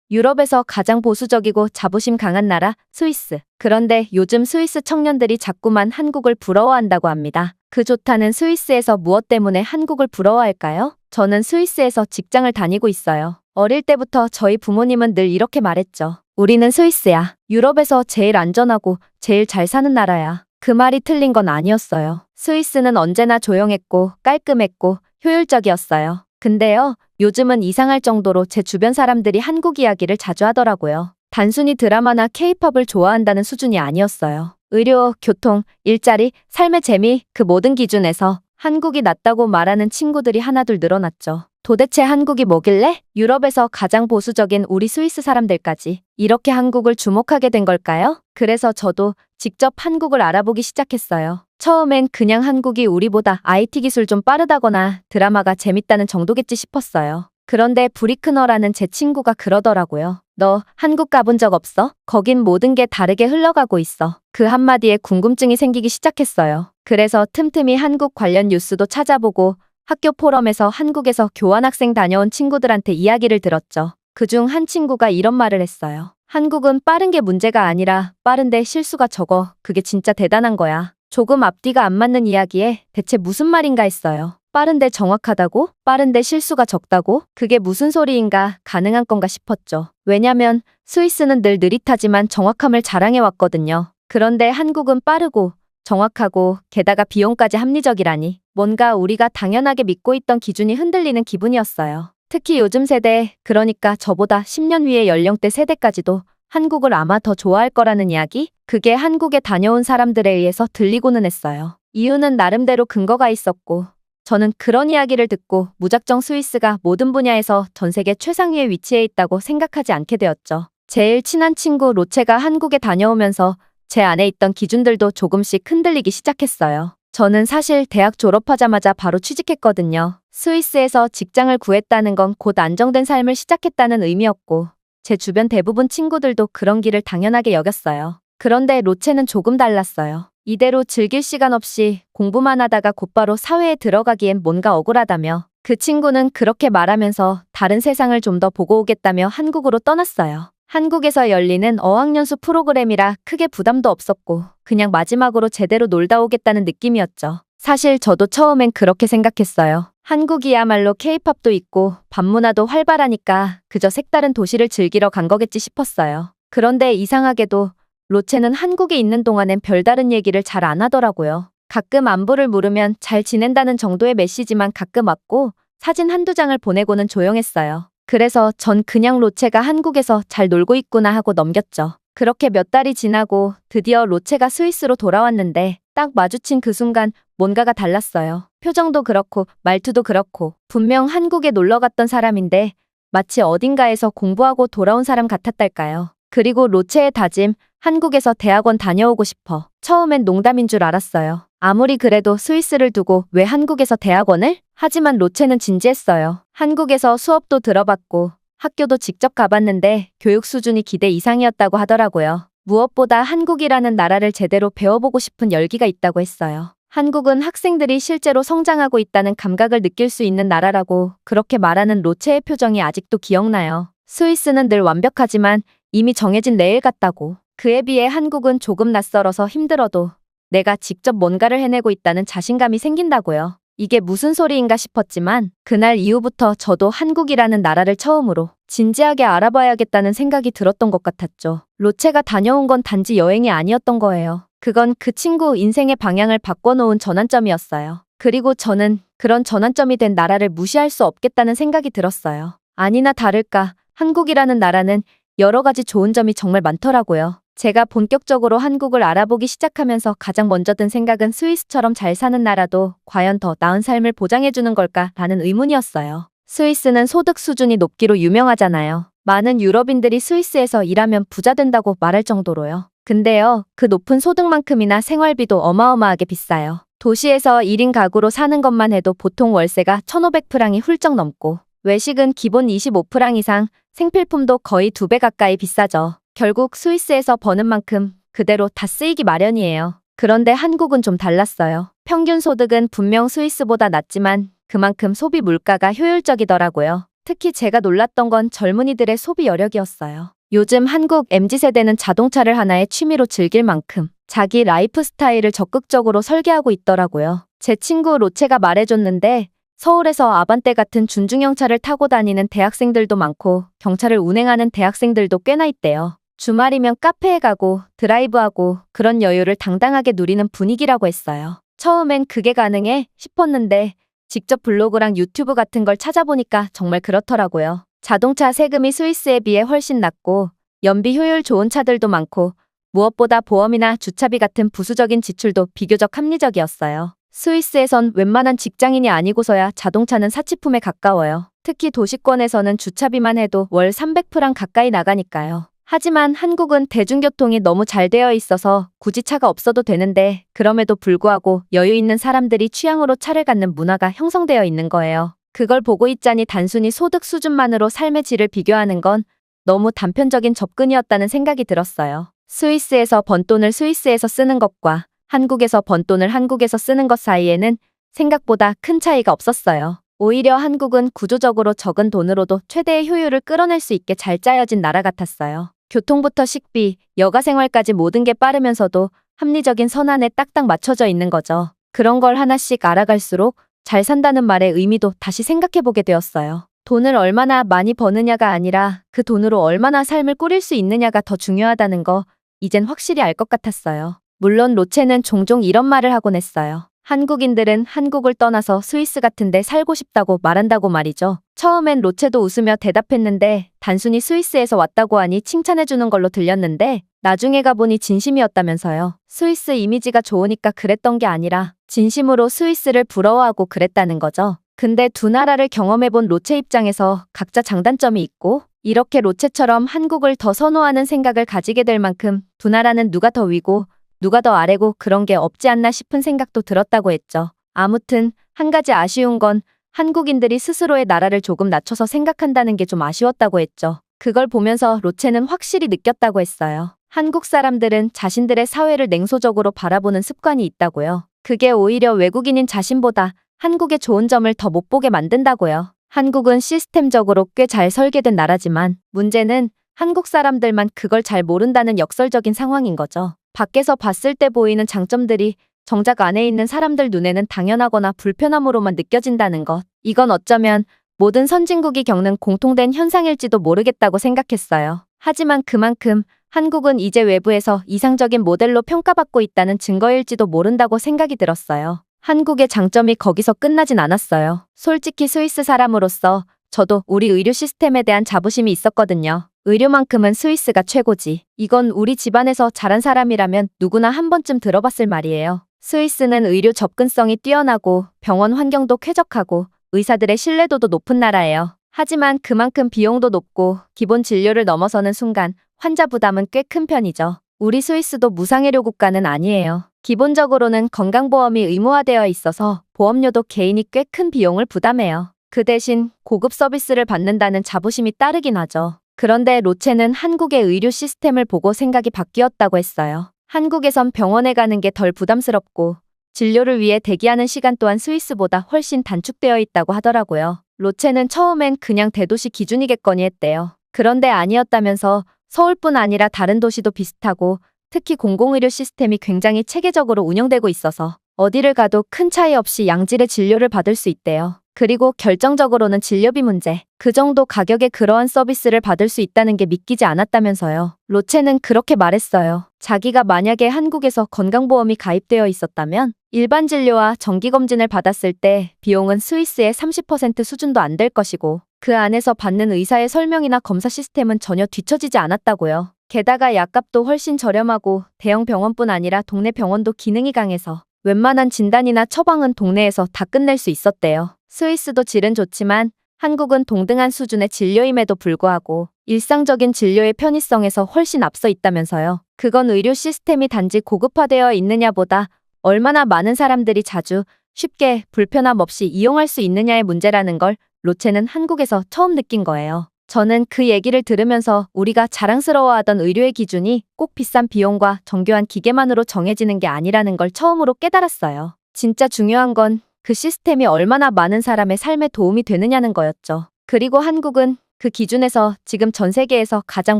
유럽에서 가장 보수적이고 자부심 강한 나라, 스위스. 그런데 요즘 스위스 청년들이 자꾸만 한국을 부러워한다고 합니다. 그 좋다는 스위스에서 무엇 때문에 한국을 부러워할까요? 저는 스위스에서 직장을 다니고 있어요. 어릴 때부터 저희 부모님은 늘 이렇게 말했죠. 우리는 스위스야. 유럽에서 제일 안전하고 제일 잘 사는 나라야. 그 말이 틀린 건 아니었어요. 스위스는 언제나 조용했고 깔끔했고 효율적이었어요. 근데요, 요즘은 이상할 정도로 제 주변 사람들이 한국 이야기를 자주 하더라고요. 단순히 드라마나 케이팝을 좋아한다는 수준이 아니었어요. 의료, 교통, 일자리, 삶의 재미, 그 모든 기준에서 한국이 낫다고 말하는 친구들이 하나둘 늘어났죠. 도대체 한국이 뭐길래 유럽에서 가장 보수적인 우리 스위스 사람들까지 이렇게 한국을 주목하게 된 걸까요? 그래서 저도 직접 한국을 알아보기 시작했어요. 처음엔 그냥 한국이 우리보다 IT 기술 좀 빠르다거나 드라마가 재밌다는 정도겠지 싶었어요. 그런데 브리크너라는 제 친구가 그러더라고요. 너 한국 가본 적 없어? 거긴 모든 게 다르게 흘러가고 있어. 그 한마디에 궁금증이 생기기 시작했어요. 그래서 틈틈이 한국 관련 뉴스도 찾아보고 학교 포럼에서 한국에서 교환학생 다녀온 친구들한테 이야기를 들었죠. 그중 한 친구가 이런 말을 했어요. 한국은 빠른 게 문제가 아니라 빠른데 실수가 적어. 그게 진짜 대단한 거야. 조금 앞뒤가 안 맞는 이야기에 대체 무슨 말인가 했어요. 빠른데 정확하다고? 빠른데 실수가 적다고? 그게 무슨 소리인가? 가능한 건가 싶었죠. 왜냐면 스위스는 늘 느릿하지만 정확함을 자랑해왔거든요. 그런데 한국은 빠르고 정확하고 게다가 비용까지 합리적이라니 뭔가 우리가 당연하게 믿고 있던 기준이 흔들리는 기분이었어요. 특히 요즘 세대, 그러니까 저보다 10년 위의 연령대 세대까지도 한국을 아마 더 좋아할 거라는 이야기? 그게 한국에 다녀온 사람들에 의해서 들리고는 했어요. 이유는 나름대로 근거가 있었고 저는 그런 이야기를 듣고 무작정 스위스가 모든 분야에서 전 세계 최상위에 위치해 있다고 생각하지 않게 되었죠. 제일 친한 친구 로체가 한국에 다녀오면서 제 안에 있던 기준들도 조금씩 흔들리기 시작했어요. 저는 사실 대학 졸업하자마자 바로 취직했거든요. 스위스에서 직장을 구했다는 건 곧 안정된 삶을 시작했다는 의미였고 제 주변 대부분 친구들도 그런 길을 당연하게 여겼어요. 그런데 로체는 조금 달랐어요. 이대로 즐길 시간 없이 공부만 하다가 곧바로 사회에 들어가기엔 뭔가 억울하다며 그 친구는 그렇게 말하면서 다른 세상을 좀 더 보고 오겠다며 한국으로 떠났어요. 한국에서 열리는 어학연수 프로그램이라 크게 부담도 없었고 그냥 마지막으로 제대로 놀다 오겠다는 느낌이었죠. 사실 저도 처음엔 그렇게 생각했어요. 한국이야말로 케이팝도 있고 밤문화도 활발하니까 그저 색다른 도시를 즐기러 간 거겠지 싶었어요. 그런데 이상하게도 로체는 한국에 있는 동안엔 별다른 얘기를 잘 안 하더라고요. 가끔 안부를 물으면 잘 지낸다는 정도의 메시지만 가끔 왔고 사진 한두 장을 보내고는 조용했어요. 그래서 전 그냥 로체가 한국에서 잘 놀고 있구나 하고 넘겼죠. 그렇게 몇 달이 지나고 드디어 로체가 스위스로 돌아왔는데 딱 마주친 그 순간 뭔가가 달랐어요. 표정도 그렇고 말투도 그렇고 분명 한국에 놀러 갔던 사람인데 마치 어딘가에서 공부하고 돌아온 사람 같았달까요. 그리고 로체의 다짐, 한국에서 대학원 다녀오고 싶어. 처음엔 농담인 줄 알았어요. 아무리 그래도 스위스를 두고 왜 한국에서 대학원을? 하지만 로체는 진지했어요. 한국에서 수업도 들어봤고 학교도 직접 가봤는데 교육 수준이 기대 이상이었다고 하더라고요. 무엇보다 한국이라는 나라를 제대로 배워보고 싶은 열기가 있다고 했어요. 한국은 학생들이 실제로 성장하고 있다는 감각을 느낄 수 있는 나라라고 그렇게 말하는 로체의 표정이 아직도 기억나요. 스위스는 늘 완벽하지만 이미 정해진 레일 같다고. 그에 비해 한국은 조금 낯설어서 힘들어도 내가 직접 뭔가를 해내고 있다는 자신감이 생긴다고요. 이게 무슨 소리인가 싶었지만 그날 이후부터 저도 한국이라는 나라를 처음으로 진지하게 알아봐야겠다는 생각이 들었던 것 같았죠. 로체가 다녀온 건 단지 여행이 아니었던 거예요. 그건 그 친구 인생의 방향을 바꿔놓은 전환점이었어요. 그리고 저는 그런 전환점이 된 나라를 무시할 수 없겠다는 생각이 들었어요. 아니나 다를까 한국이라는 나라는 여러 가지 좋은 점이 정말 많더라고요. 제가 본격적으로 한국을 알아보기 시작하면서 가장 먼저 든 생각은 스위스처럼 잘 사는 나라도 과연 더 나은 삶을 보장해주는 걸까라는 의문이었어요. 스위스는 소득 수준이 높기로 유명하잖아요. 많은 유럽인들이 스위스에서 일하면 부자 된다고 말할 정도로요. 근데요, 그 높은 소득만큼이나 생활비도 어마어마하게 비싸요. 도시에서 1인 가구로 사는 것만 해도 보통 월세가 1,500프랑이 훌쩍 넘고 외식은 기본 25프랑 이상, 생필품도 거의 2배 가까이 비싸죠. 결국 스위스에서 버는 만큼 그대로 다 쓰이기 마련이에요. 그런데 한국은 좀 달랐어요. 평균 소득은 분명 스위스보다 낮지만 그만큼 소비 물가가 효율적이더라고요. 특히 제가 놀랐던 건 젊은이들의 소비 여력이었어요. 요즘 한국 MZ세대는 자동차를 하나의 취미로 즐길 만큼 자기 라이프 스타일을 적극적으로 설계하고 있더라고요. 제 친구 로체가 말해줬는데 서울에서 아반떼 같은 준중형 차를 타고 다니는 대학생들도 많고 경차를 운행하는 대학생들도 꽤나 있대요. 주말이면 카페에 가고 드라이브하고 그런 여유를 당당하게 누리는 분위기라고 했어요. 처음엔 그게 가능해 싶었는데 직접 블로그랑 유튜브 같은 걸 찾아보니까 정말 그렇더라고요. 자동차 세금이 스위스에 비해 훨씬 낮고 연비 효율 좋은 차들도 많고 무엇보다 보험이나 주차비 같은 부수적인 지출도 비교적 합리적이었어요. 스위스에선 웬만한 직장인이 아니고서야 자동차는 사치품에 가까워요. 특히 도시권에서는 주차비만 해도 월 300프랑 가까이 나가니까요. 하지만 한국은 대중교통이 너무 잘 되어 있어서 굳이 차가 없어도 되는데 그럼에도 불구하고 여유 있는 사람들이 취향으로 차를 갖는 문화가 형성되어 있는 거예요. 그걸 보고 있자니 단순히 소득 수준만으로 삶의 질을 비교하는 건 너무 단편적인 접근이었다는 생각이 들었어요. 스위스에서 번 돈을 스위스에서 쓰는 것과 한국에서 번 돈을 한국에서 쓰는 것 사이에는 생각보다 큰 차이가 없었어요. 오히려 한국은 구조적으로 적은 돈으로도 최대의 효율을 끌어낼 수 있게 잘 짜여진 나라 같았어요. 교통부터 식비, 여가생활까지 모든 게 빠르면서도 합리적인 선안에 딱딱 맞춰져 있는 거죠. 그런 걸 하나씩 알아갈수록 잘 산다는 말의 의미도 다시 생각해보게 되었어요. 돈을 얼마나 많이 버느냐가 아니라 그 돈으로 얼마나 삶을 꾸릴 수 있느냐가 더 중요하다는 거 이젠 확실히 알 것 같았어요. 물론 로체는 종종 이런 말을 하곤 했어요. 한국인들은 한국을 떠나서 스위스 같은 데 살고 싶다고 말한다고 말이죠. 처음엔 로체도 웃으며 대답했는데 단순히 스위스에서 왔다고 하니 칭찬해주는 걸로 들렸는데 나중에 가보니 진심이었다면서요. 스위스 이미지가 좋으니까 그랬던 게 아니라 진심으로 스위스를 부러워하고 그랬다는 거죠. 근데 두 나라를 경험해본 로체 입장에서 각자 장단점이 있고 이렇게 로체처럼 한국을 더 선호하는 생각을 가지게 될 만큼 두 나라는 누가 더 위고 누가 더 아래고 그런 게 없지 않나 싶은 생각도 들었다고 했죠. 아무튼 한 가지 아쉬운 건 한국인들이 스스로의 나라를 조금 낮춰서 생각한다는 게 좀 아쉬웠다고 했죠. 그걸 보면서 로체는 확실히 느꼈다고 했어요. 한국 사람들은 자신들의 사회를 냉소적으로 바라보는 습관이 있다고요. 그게 오히려 외국인인 자신보다 한국의 좋은 점을 더 못 보게 만든다고요. 한국은 시스템적으로 꽤 잘 설계된 나라지만 문제는 한국 사람들만 그걸 잘 모른다는 역설적인 상황인 거죠. 밖에서 봤을 때 보이는 장점들이 정작 안에 있는 사람들 눈에는 당연하거나 불편함으로만 느껴진다는 것. 이건 어쩌면 모든 선진국이 겪는 공통된 현상일지도 모르겠다고 생각했어요. 하지만 그만큼 한국은 이제 외부에서 이상적인 모델로 평가받고 있다는 증거일지도 모른다고 생각이 들었어요. 한국의 장점이 거기서 끝나진 않았어요. 솔직히 스위스 사람으로서 저도 우리 의료 시스템에 대한 자부심이 있었거든요. 의료만큼은 스위스가 최고지. 이건 우리 집안에서 자란 사람이라면 누구나 한 번쯤 들어봤을 말이에요. 스위스는 의료 접근성이 뛰어나고 병원 환경도 쾌적하고 의사들의 신뢰도도 높은 나라예요. 하지만 그만큼 비용도 높고 기본 진료를 넘어서는 순간 환자 부담은 꽤 큰 편이죠. 우리 스위스도 무상의료 국가는 아니에요. 기본적으로는 건강보험이 의무화되어 있어서 보험료도 개인이 꽤 큰 비용을 부담해요. 그 대신 고급 서비스를 받는다는 자부심이 따르긴 하죠. 그런데 로체는 한국의 의료 시스템을 보고 생각이 바뀌었다고 했어요. 한국에선 병원에 가는 게 덜 부담스럽고 진료를 위해 대기하는 시간 또한 스위스보다 훨씬 단축되어 있다고 하더라고요. 로체는 처음엔 그냥 대도시 기준이겠거니 했대요. 그런데 아니었다면서 서울뿐 아니라 다른 도시도 비슷하고 특히 공공의료 시스템이 굉장히 체계적으로 운영되고 있어서 어디를 가도 큰 차이 없이 양질의 진료를 받을 수 있대요. 그리고 결정적으로는 진료비 문제. 그 정도 가격에 그러한 서비스를 받을 수 있다는 게 믿기지 않았다면서요. 로체는 그렇게 말했어요. 자기가 만약에 한국에서 건강보험이 가입되어 있었다면 일반 진료와 정기검진을 받았을 때 비용은 스위스의 30% 수준도 안 될 것이고 그 안에서 받는 의사의 설명이나 검사 시스템은 전혀 뒤처지지 않았다고요. 게다가 약값도 훨씬 저렴하고 대형 병원뿐 아니라 동네 병원도 기능이 강해서 웬만한 진단이나 처방은 동네에서 다 끝낼 수 있었대요. 스위스도 질은 좋지만 한국은 동등한 수준의 진료임에도 불구하고 일상적인 진료의 편의성에서 훨씬 앞서 있다면서요. 그건 의료 시스템이 단지 고급화되어 있느냐보다 얼마나 많은 사람들이 자주 쉽게 불편함 없이 이용할 수 있느냐의 문제라는 걸 로체는 한국에서 처음 느낀 거예요. 저는 그 얘기를 들으면서 우리가 자랑스러워하던 의료의 기준이 꼭 비싼 비용과 정교한 기계만으로 정해지는 게 아니라는 걸 처음으로 깨달았어요. 진짜 중요한 건 그 시스템이 얼마나 많은 사람의 삶에 도움이 되느냐는 거였죠. 그리고 한국은 그 기준에서 지금 전 세계에서 가장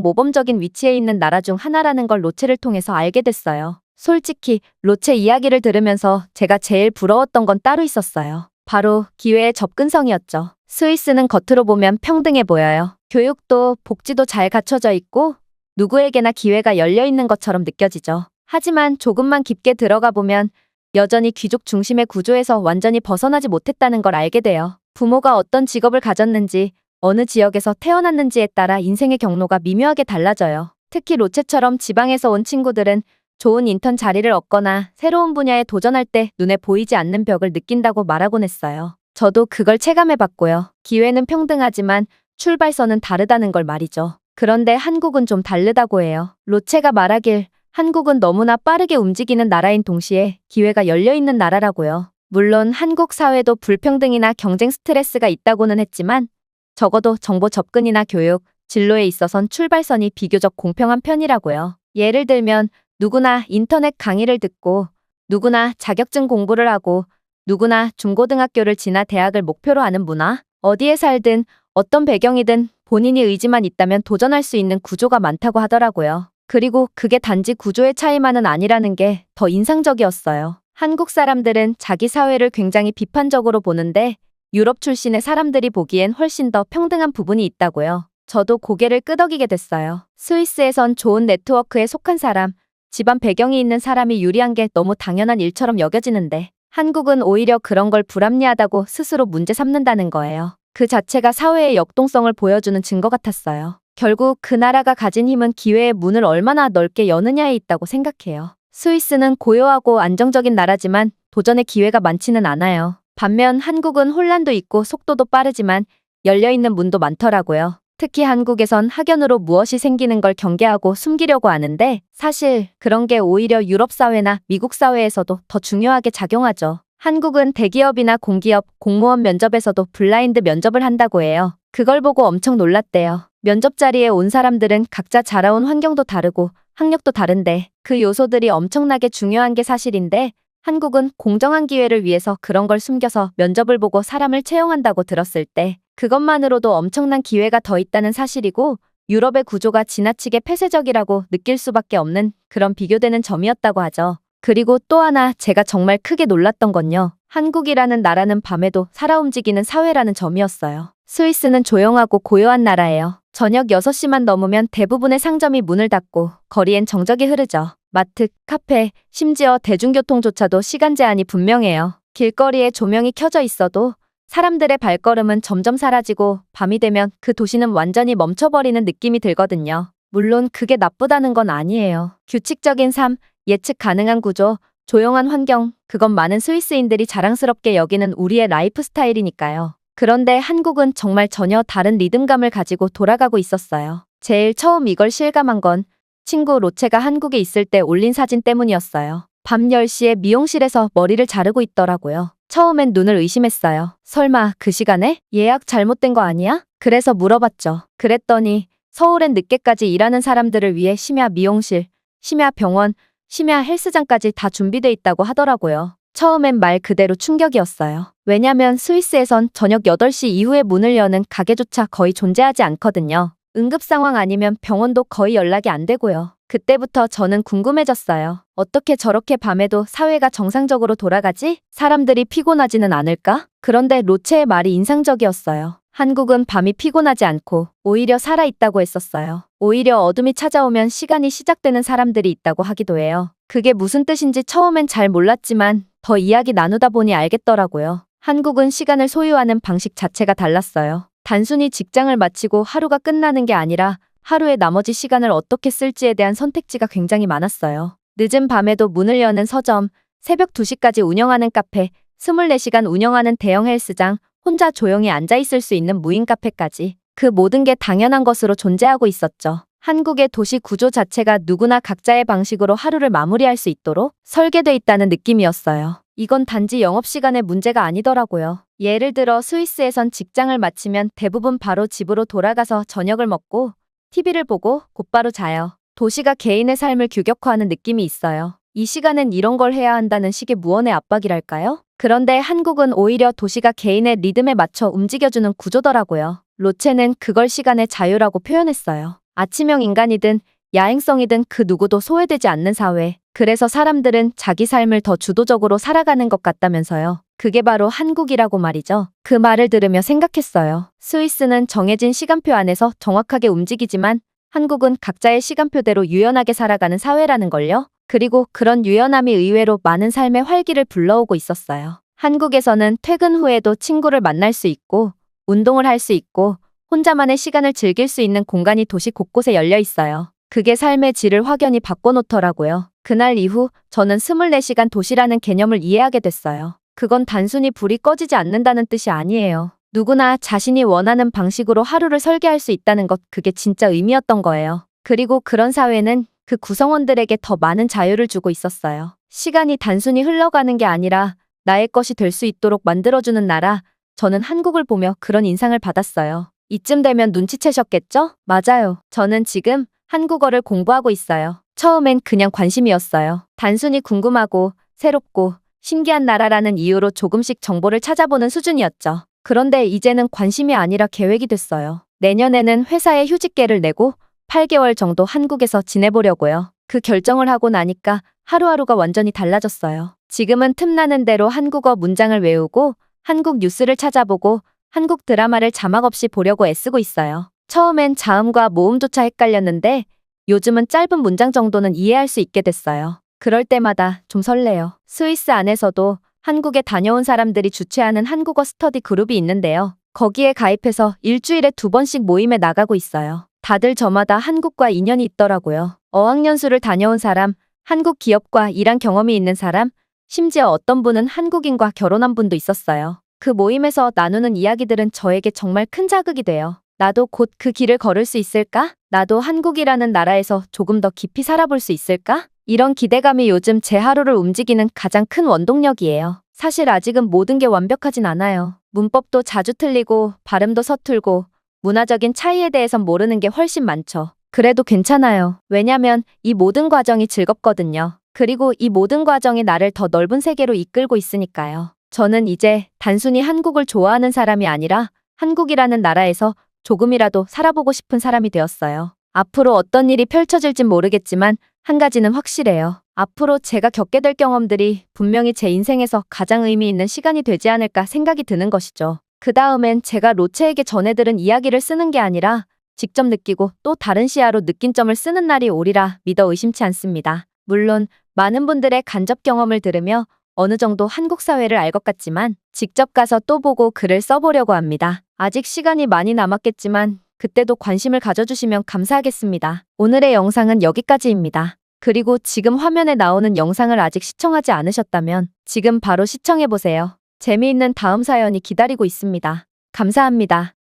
모범적인 위치에 있는 나라 중 하나라는 걸 로체를 통해서 알게 됐어요. 솔직히 로체 이야기를 들으면서 제가 제일 부러웠던 건 따로 있었어요. 바로 기회의 접근성이었죠. 스위스는 겉으로 보면 평등해 보여요. 교육도 복지도 잘 갖춰져 있고 누구에게나 기회가 열려 있는 것처럼 느껴지죠. 하지만 조금만 깊게 들어가 보면 여전히 귀족 중심의 구조에서 완전히 벗어나지 못했다는 걸 알게 돼요. 부모가 어떤 직업을 가졌는지, 어느 지역에서 태어났는지에 따라 인생의 경로가 미묘하게 달라져요. 특히 로체처럼 지방에서 온 친구들은 좋은 인턴 자리를 얻거나 새로운 분야에 도전할 때 눈에 보이지 않는 벽을 느낀다고 말하곤 했어요. 저도 그걸 체감해봤고요. 기회는 평등하지만 출발선은 다르다는 걸 말이죠. 그런데 한국은 좀 다르다고 해요. 로체가 말하길 한국은 너무나 빠르게 움직이는 나라인 동시에 기회가 열려있는 나라라고요. 물론 한국 사회도 불평등이나 경쟁 스트레스가 있다고는 했지만 적어도 정보 접근이나 교육, 진로에 있어선 출발선이 비교적 공평한 편이라고요. 예를 들면 누구나 인터넷 강의를 듣고 누구나 자격증 공부를 하고 누구나 중고등학교를 지나 대학을 목표로 하는 문화, 어디에 살든 어떤 배경이든 본인이 의지만 있다면 도전할 수 있는 구조가 많다고 하더라고요. 그리고 그게 단지 구조의 차이만은 아니라는 게 더 인상적이었어요. 한국 사람들은 자기 사회를 굉장히 비판적으로 보는데 유럽 출신의 사람들이 보기엔 훨씬 더 평등한 부분이 있다고요. 저도 고개를 끄덕이게 됐어요. 스위스에선 좋은 네트워크에 속한 사람, 집안 배경이 있는 사람이 유리한 게 너무 당연한 일처럼 여겨지는데 한국은 오히려 그런 걸 불합리하다고 스스로 문제 삼는다는 거예요. 그 자체가 사회의 역동성을 보여주는 증거 같았어요. 결국 그 나라가 가진 힘은 기회의 문을 얼마나 넓게 여느냐에 있다고 생각해요. 스위스는 고요하고 안정적인 나라지만 도전의 기회가 많지는 않아요. 반면 한국은 혼란도 있고 속도도 빠르지만 열려있는 문도 많더라고요. 특히 한국에선 학연으로 무엇이 생기는 걸 경계하고 숨기려고 하는데 사실 그런 게 오히려 유럽 사회나 미국 사회에서도 더 중요하게 작용하죠. 한국은 대기업이나 공기업, 공무원 면접에서도 블라인드 면접을 한다고 해요. 그걸 보고 엄청 놀랐대요. 면접 자리에 온 사람들은 각자 자라온 환경도 다르고 학력도 다른데 그 요소들이 엄청나게 중요한 게 사실인데 한국은 공정한 기회를 위해서 그런 걸 숨겨서 면접을 보고 사람을 채용한다고 들었을 때 그것만으로도 엄청난 기회가 더 있다는 사실이고 유럽의 구조가 지나치게 폐쇄적이라고 느낄 수밖에 없는 그런 비교되는 점이었다고 하죠. 그리고 또 하나 제가 정말 크게 놀랐던 건요. 한국이라는 나라는 밤에도 살아 움직이는 사회라는 점이었어요. 스위스는 조용하고 고요한 나라예요. 저녁 6시만 넘으면 대부분의 상점이 문을 닫고 거리엔 정적이 흐르죠. 마트, 카페, 심지어 대중교통조차도 시간 제한이 분명해요. 길거리에 조명이 켜져 있어도 사람들의 발걸음은 점점 사라지고 밤이 되면 그 도시는 완전히 멈춰버리는 느낌이 들거든요. 물론 그게 나쁘다는 건 아니에요. 규칙적인 삶, 예측 가능한 구조, 조용한 환경, 그건 많은 스위스인들이 자랑스럽게 여기는 우리의 라이프 스타일이니까요. 그런데 한국은 정말 전혀 다른 리듬감을 가지고 돌아가고 있었어요. 제일 처음 이걸 실감한 건 친구 로체가 한국에 있을 때 올린 사진 때문이었어요. 밤 10시에 미용실에서 머리를 자르고 있더라고요. 처음엔 눈을 의심했어요. 설마 그 시간에? 예약 잘못된 거 아니야? 그래서 물어봤죠. 그랬더니 서울엔 늦게까지 일하는 사람들을 위해 심야 미용실, 심야 병원, 심야 헬스장까지 다 준비돼 있다고 하더라고요. 처음엔 말 그대로 충격이었어요. 왜냐면 스위스에선 저녁 8시 이후에 문을 여는 가게조차 거의 존재하지 않거든요. 응급 상황 아니면 병원도 거의 연락이 안 되고요. 그때부터 저는 궁금해졌어요. 어떻게 저렇게 밤에도 사회가 정상적으로 돌아가지? 사람들이 피곤하지는 않을까? 그런데 로체의 말이 인상적이었어요. 한국은 밤이 피곤하지 않고 오히려 살아있다고 했었어요. 오히려 어둠이 찾아오면 시간이 시작되는 사람들이 있다고 하기도 해요. 그게 무슨 뜻인지 처음엔 잘 몰랐지만 더 이야기 나누다 보니 알겠더라고요. 한국은 시간을 소유하는 방식 자체가 달랐어요. 단순히 직장을 마치고 하루가 끝나는 게 아니라 하루의 나머지 시간을 어떻게 쓸지에 대한 선택지가 굉장히 많았어요. 늦은 밤에도 문을 여는 서점, 새벽 2시까지 운영하는 카페, 24시간 운영하는 대형 헬스장, 혼자 조용히 앉아있을 수 있는 무인 카페까지 그 모든 게 당연한 것으로 존재하고 있었죠. 한국의 도시 구조 자체가 누구나 각자의 방식으로 하루를 마무리할 수 있도록 설계돼 있다는 느낌이었어요. 이건 단지 영업시간의 문제가 아니더라고요. 예를 들어 스위스에선 직장을 마치면 대부분 바로 집으로 돌아가서 저녁을 먹고 TV를 보고 곧바로 자요. 도시가 개인의 삶을 규격화하는 느낌이 있어요. 이 시간엔 이런 걸 해야 한다는 식의 무언의 압박이랄까요? 그런데 한국은 오히려 도시가 개인의 리듬에 맞춰 움직여주는 구조더라고요. 로체는 그걸 시간의 자유라고 표현했어요. 아침형 인간이든 야행성이든 그 누구도 소외되지 않는 사회. 그래서 사람들은 자기 삶을 더 주도적으로 살아가는 것 같다면서요. 그게 바로 한국이라고 말이죠. 그 말을 들으며 생각했어요. 스위스는 정해진 시간표 안에서 정확하게 움직이지만 한국은 각자의 시간표대로 유연하게 살아가는 사회라는 걸요. 그리고 그런 유연함이 의외로 많은 삶의 활기를 불러오고 있었어요. 한국에서는 퇴근 후에도 친구를 만날 수 있고 운동을 할 수 있고 혼자만의 시간을 즐길 수 있는 공간이 도시 곳곳에 열려 있어요. 그게 삶의 질을 확연히 바꿔놓더라고요. 그날 이후 저는 24시간 도시라는 개념을 이해하게 됐어요. 그건 단순히 불이 꺼지지 않는다는 뜻이 아니에요. 누구나 자신이 원하는 방식으로 하루를 설계할 수 있다는 것, 그게 진짜 의미였던 거예요. 그리고 그런 사회는 그 구성원들에게 더 많은 자유를 주고 있었어요. 시간이 단순히 흘러가는 게 아니라 나의 것이 될 수 있도록 만들어주는 나라, 저는 한국을 보며 그런 인상을 받았어요. 이쯤 되면 눈치채셨겠죠? 맞아요. 저는 지금 한국어를 공부하고 있어요. 처음엔 그냥 관심이었어요. 단순히 궁금하고 새롭고 신기한 나라라는 이유로 조금씩 정보를 찾아보는 수준이었죠. 그런데 이제는 관심이 아니라 계획이 됐어요. 내년에는 회사에 휴직계를 내고 8개월 정도 한국에서 지내보려고요. 그 결정을 하고 나니까 하루하루가 완전히 달라졌어요. 지금은 틈나는 대로 한국어 문장을 외우고 한국 뉴스를 찾아보고 한국 드라마를 자막 없이 보려고 애쓰고 있어요. 처음엔 자음과 모음조차 헷갈렸는데 요즘은 짧은 문장 정도는 이해할 수 있게 됐어요. 그럴 때마다 좀 설레요. 스위스 안에서도 한국에 다녀온 사람들이 주최하는 한국어 스터디 그룹이 있는데요. 거기에 가입해서 일주일에 2번씩 모임에 나가고 있어요. 다들 저마다 한국과 인연이 있더라고요. 어학연수를 다녀온 사람, 한국 기업과 일한 경험이 있는 사람, 심지어 어떤 분은 한국인과 결혼한 분도 있었어요. 그 모임에서 나누는 이야기들은 저에게 정말 큰 자극이 돼요. 나도 곧 그 길을 걸을 수 있을까? 나도 한국이라는 나라에서 조금 더 깊이 살아볼 수 있을까? 이런 기대감이 요즘 제 하루를 움직이는 가장 큰 원동력이에요. 사실 아직은 모든 게 완벽하진 않아요. 문법도 자주 틀리고 발음도 서툴고 문화적인 차이에 대해선 모르는 게 훨씬 많죠. 그래도 괜찮아요. 왜냐면 이 모든 과정이 즐겁거든요. 그리고 이 모든 과정이 나를 더 넓은 세계로 이끌고 있으니까요. 저는 이제 단순히 한국을 좋아하는 사람이 아니라 한국이라는 나라에서 조금이라도 살아보고 싶은 사람이 되었어요. 앞으로 어떤 일이 펼쳐질진 모르겠지만 한 가지는 확실해요. 앞으로 제가 겪게 될 경험들이 분명히 제 인생에서 가장 의미 있는 시간이 되지 않을까 생각이 드는 것이죠. 그 다음엔 제가 로체에게 전해들은 이야기를 쓰는 게 아니라 직접 느끼고 또 다른 시야로 느낀 점을 쓰는 날이 오리라 믿어 의심치 않습니다. 물론 많은 분들의 간접 경험을 들으며 어느 정도 한국 사회를 알 것 같지만 직접 가서 또 보고 글을 써보려고 합니다. 아직 시간이 많이 남았겠지만 그때도 관심을 가져주시면 감사하겠습니다. 오늘의 영상은 여기까지입니다. 그리고 지금 화면에 나오는 영상을 아직 시청하지 않으셨다면 지금 바로 시청해보세요. 재미있는 다음 사연이 기다리고 있습니다. 감사합니다.